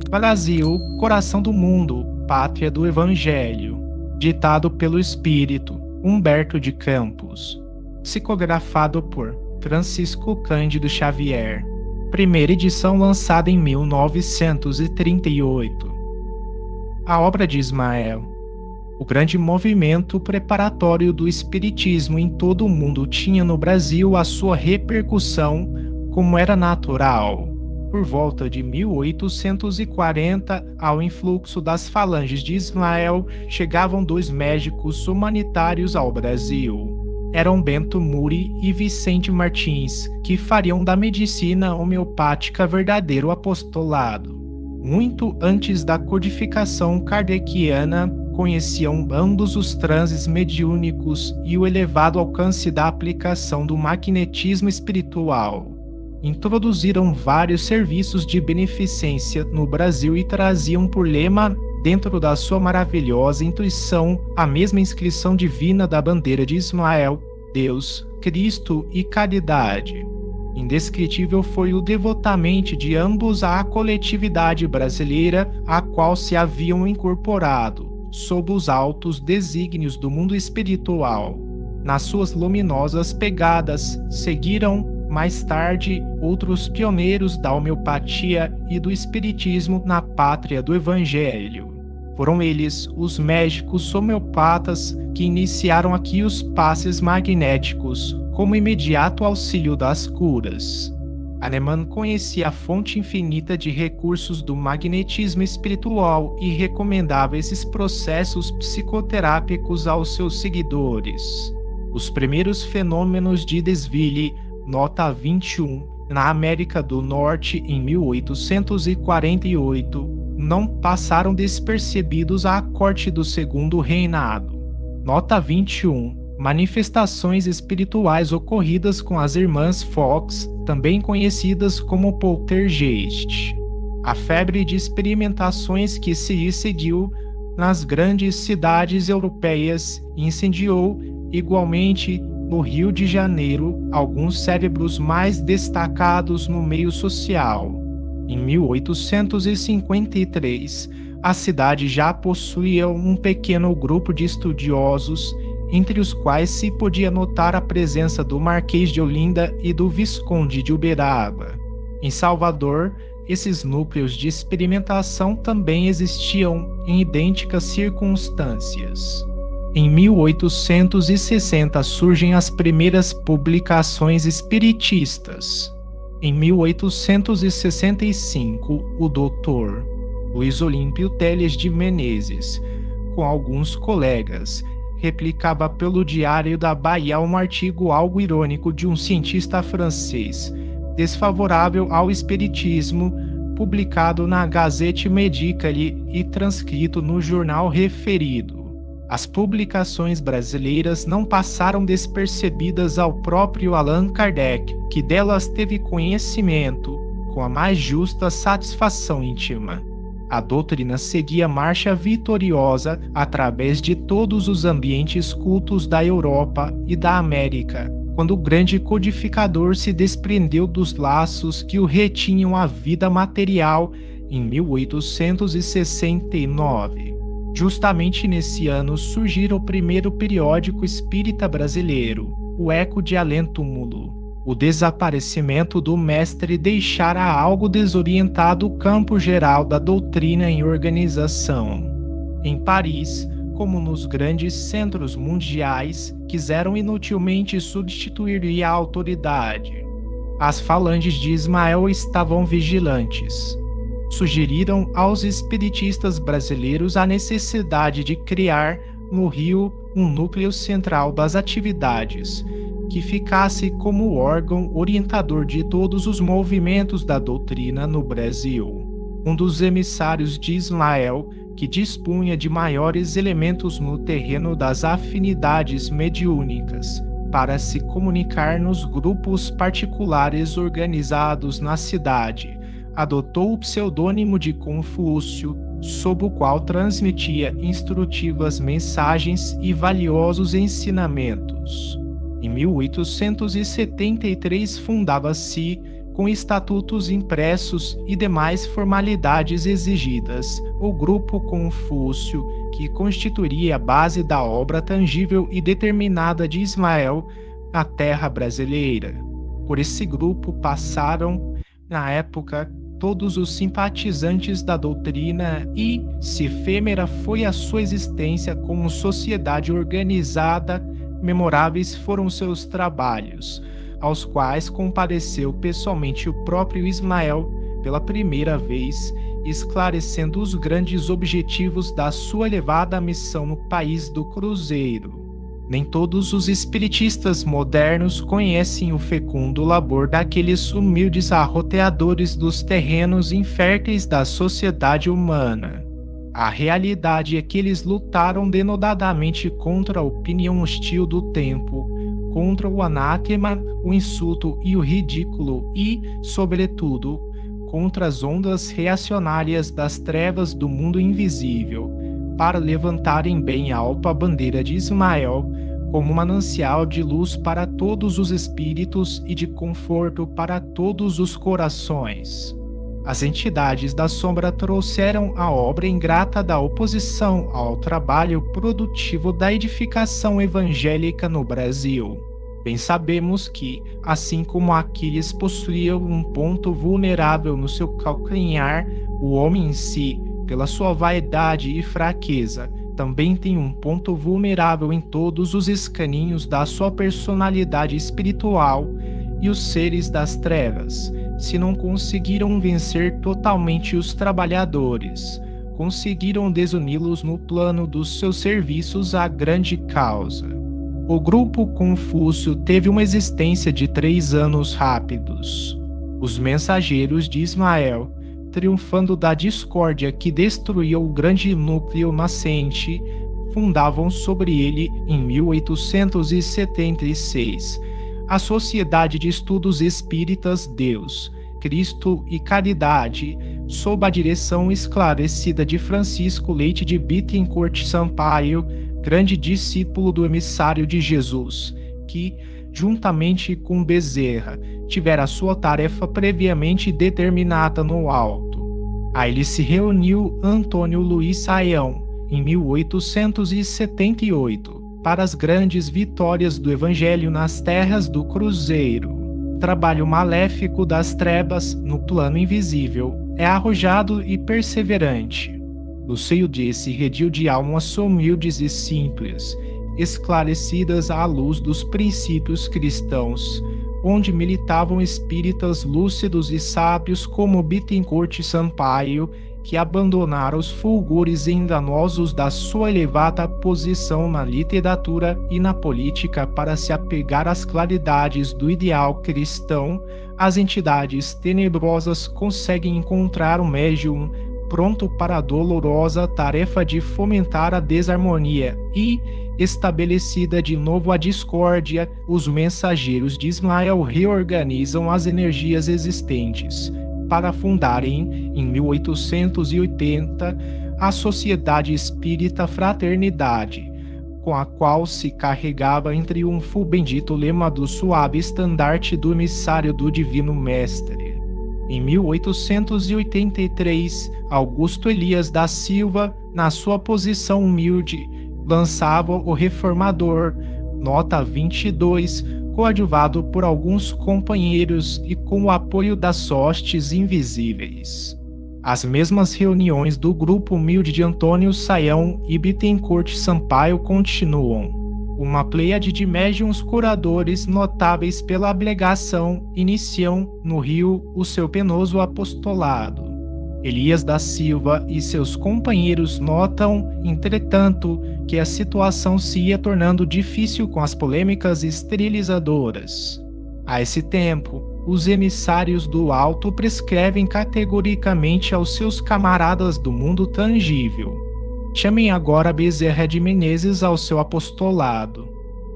Brasil, coração do mundo, pátria do Evangelho. Ditado pelo Espírito Humberto de Campos. Psicografado por Francisco Cândido Xavier. Primeira edição lançada em 1938. A obra de Ismael. O grande movimento preparatório do espiritismo em todo o mundo tinha no Brasil a sua repercussão, como era natural. Por volta de 1840, ao influxo das falanges de Ismael, chegavam dois médicos humanitários ao Brasil. Eram Bento Muri e Vicente Martins, que fariam da medicina homeopática verdadeiro apostolado. Muito antes da codificação kardeciana, conheciam ambos os transes mediúnicos e o elevado alcance da aplicação do magnetismo espiritual. Introduziram vários serviços de beneficência no Brasil e traziam por lema, dentro da sua maravilhosa intuição, a mesma inscrição divina da bandeira de Ismael: Deus, Cristo e caridade. Indescritível foi o devotamento de ambos à coletividade brasileira, a qual se haviam incorporado, sob os altos desígnios do mundo espiritual. Nas suas luminosas pegadas, seguiram, mais tarde, outros pioneiros da homeopatia e do espiritismo na pátria do Evangelho. Foram eles, os médicos homeopatas, que iniciaram aqui os passes magnéticos, como imediato auxílio das curas. Hahnemann conhecia a fonte infinita de recursos do magnetismo espiritual e recomendava esses processos psicoterápicos aos seus seguidores. Os primeiros fenômenos de Desville, nota 21, na América do Norte em 1848, não passaram despercebidos à corte do Segundo Reinado. Nota 21. Manifestações espirituais ocorridas com as irmãs Fox, também conhecidas como poltergeist. A febre de experimentações que se seguiu nas grandes cidades europeias incendiou, igualmente, no Rio de Janeiro, alguns cérebros mais destacados no meio social. Em 1853, a cidade já possuía um pequeno grupo de estudiosos, entre os quais se podia notar a presença do Marquês de Olinda e do Visconde de Uberaba. Em Salvador, esses núcleos de experimentação também existiam em idênticas circunstâncias. Em 1860 surgem as primeiras publicações espiritistas. Em 1865, o Dr. Luiz Olímpio Teles de Menezes, com alguns colegas, replicava pelo Diário da Bahia um artigo algo irônico de um cientista francês, desfavorável ao espiritismo, publicado na Gazette Médicale e transcrito no jornal referido. As publicações brasileiras não passaram despercebidas ao próprio Allan Kardec, que delas teve conhecimento, com a mais justa satisfação íntima. A doutrina seguia marcha vitoriosa através de todos os ambientes cultos da Europa e da América, quando o grande codificador se desprendeu dos laços que o retinham à vida material em 1869. Justamente nesse ano surgira o primeiro periódico espírita brasileiro, o Eco de Além-Túmulo. O desaparecimento do mestre deixara algo desorientado o campo geral da doutrina em organização. Em Paris, como nos grandes centros mundiais, quiseram inutilmente substituir a autoridade. As falanges de Ismael estavam vigilantes. Sugeriram aos espiritistas brasileiros a necessidade de criar, no Rio, um núcleo central das atividades, que ficasse como órgão orientador de todos os movimentos da doutrina no Brasil. Um dos emissários de Ismael, que dispunha de maiores elementos no terreno das afinidades mediúnicas, para se comunicar nos grupos particulares organizados na cidade, adotou o pseudônimo de Confúcio, sob o qual transmitia instrutivas mensagens e valiosos ensinamentos. Em 1873 fundava-se, com estatutos impressos e demais formalidades exigidas. O grupo Confúcio, que constituiria a base da obra tangível e determinada de Ismael, na terra brasileira. Por esse grupo passaram, na época, todos os simpatizantes da doutrina e, se efêmera foi a sua existência como sociedade organizada, memoráveis foram seus trabalhos, aos quais compareceu pessoalmente o próprio Ismael pela primeira vez, esclarecendo os grandes objetivos da sua elevada missão no país do Cruzeiro. Nem todos os espiritistas modernos conhecem o fecundo labor daqueles humildes arroteadores dos terrenos inférteis da sociedade humana. A realidade é que eles lutaram denodadamente contra a opinião hostil do tempo, contra o anátema, o insulto e o ridículo e, sobretudo, contra as ondas reacionárias das trevas do mundo invisível, para levantarem bem alta a bandeira de Ismael como manancial de luz para todos os espíritos e de conforto para todos os corações. As entidades da sombra trouxeram a obra ingrata da oposição ao trabalho produtivo da edificação evangélica no Brasil. Bem sabemos que, assim como Aquiles possuía um ponto vulnerável no seu calcanhar, o homem em si, pela sua vaidade e fraqueza, também tem um ponto vulnerável em todos os escaninhos da sua personalidade espiritual, e os seres das trevas, se não conseguiram vencer totalmente os trabalhadores, conseguiram desuni-los no plano dos seus serviços à grande causa. O grupo Confúcio teve uma existência de 3 anos rápidos. Os mensageiros de Ismael, triunfando da discórdia que destruía o grande núcleo nascente, fundavam sobre ele, em 1876, a Sociedade de Estudos Espíritas Deus, Cristo e Caridade, sob a direção esclarecida de Francisco Leite de Bittencourt Sampaio, grande discípulo do emissário de Jesus, que, juntamente com Bezerra, tivera sua tarefa previamente determinada no alto. A ele se reuniu Antônio Luiz Saião, em 1878, para as grandes vitórias do Evangelho nas terras do Cruzeiro. Trabalho maléfico das trevas no plano invisível é arrojado e perseverante. No seio desse redil de almas humildes e simples, esclarecidas à luz dos princípios cristãos, onde militavam espíritas lúcidos e sábios como Bittencourt Sampaio, que abandonaram os fulgures enganosos da sua elevada posição na literatura e na política para se apegar às claridades do ideal cristão. As entidades tenebrosas conseguem encontrar um médium pronto para a dolorosa tarefa de fomentar a desarmonia e, estabelecida de novo a discórdia, os mensageiros de Ismael reorganizam as energias existentes para fundarem, em 1880, a Sociedade Espírita Fraternidade, com a qual se carregava em triunfo o bendito lema do suave estandarte do emissário do Divino Mestre. Em 1883, Augusto Elias da Silva, na sua posição humilde, lançava o Reformador, nota 22, coadjuvado por alguns companheiros e com o apoio das hostes invisíveis. As mesmas reuniões do grupo humilde de Antônio Saião e Bittencourt Sampaio continuam. Uma pleiade de médiuns curadores notáveis pela abnegação iniciam, no Rio, o seu penoso apostolado. Elias da Silva e seus companheiros notam, entretanto, que a situação se ia tornando difícil com as polêmicas esterilizadoras. A esse tempo, os emissários do alto prescrevem categoricamente aos seus camaradas do mundo tangível: chamem agora Bezerra de Menezes ao seu apostolado.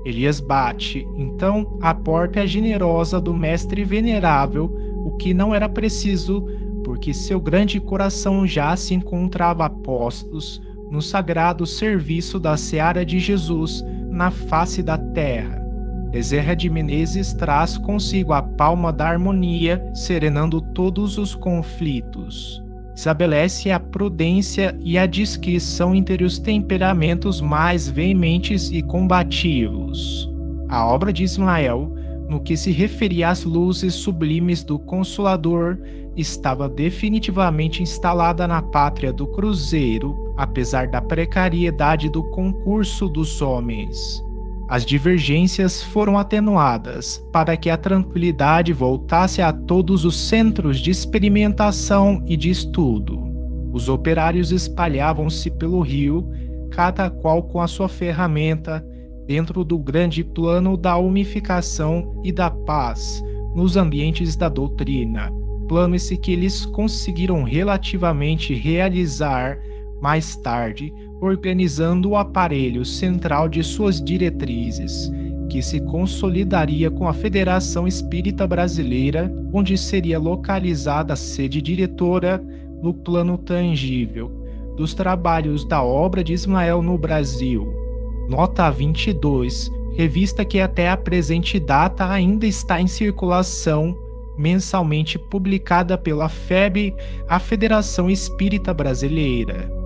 Elias bate, então, a porta generosa do mestre venerável, o que não era preciso, porque seu grande coração já se encontrava a postos no sagrado serviço da seara de Jesus na face da terra. Bezerra de Menezes traz consigo a palma da harmonia, serenando todos os conflitos. Estabelece a prudência e a discrição entre os temperamentos mais veementes e combativos. A obra de Ismael, no que se referia às luzes sublimes do Consolador, estava definitivamente instalada na pátria do Cruzeiro, apesar da precariedade do concurso dos homens. As divergências foram atenuadas para que a tranquilidade voltasse a todos os centros de experimentação e de estudo. Os operários espalhavam-se pelo rio, cada qual com a sua ferramenta, dentro do grande plano da unificação e da paz nos ambientes da doutrina, plano esse que eles conseguiram relativamente realizar mais tarde, organizando o aparelho central de suas diretrizes, que se consolidaria com a Federação Espírita Brasileira, onde seria localizada a sede diretora no plano tangível dos trabalhos da obra de Ismael no Brasil. Nota 22, revista que até a presente data ainda está em circulação, mensalmente publicada pela FEB, a Federação Espírita Brasileira.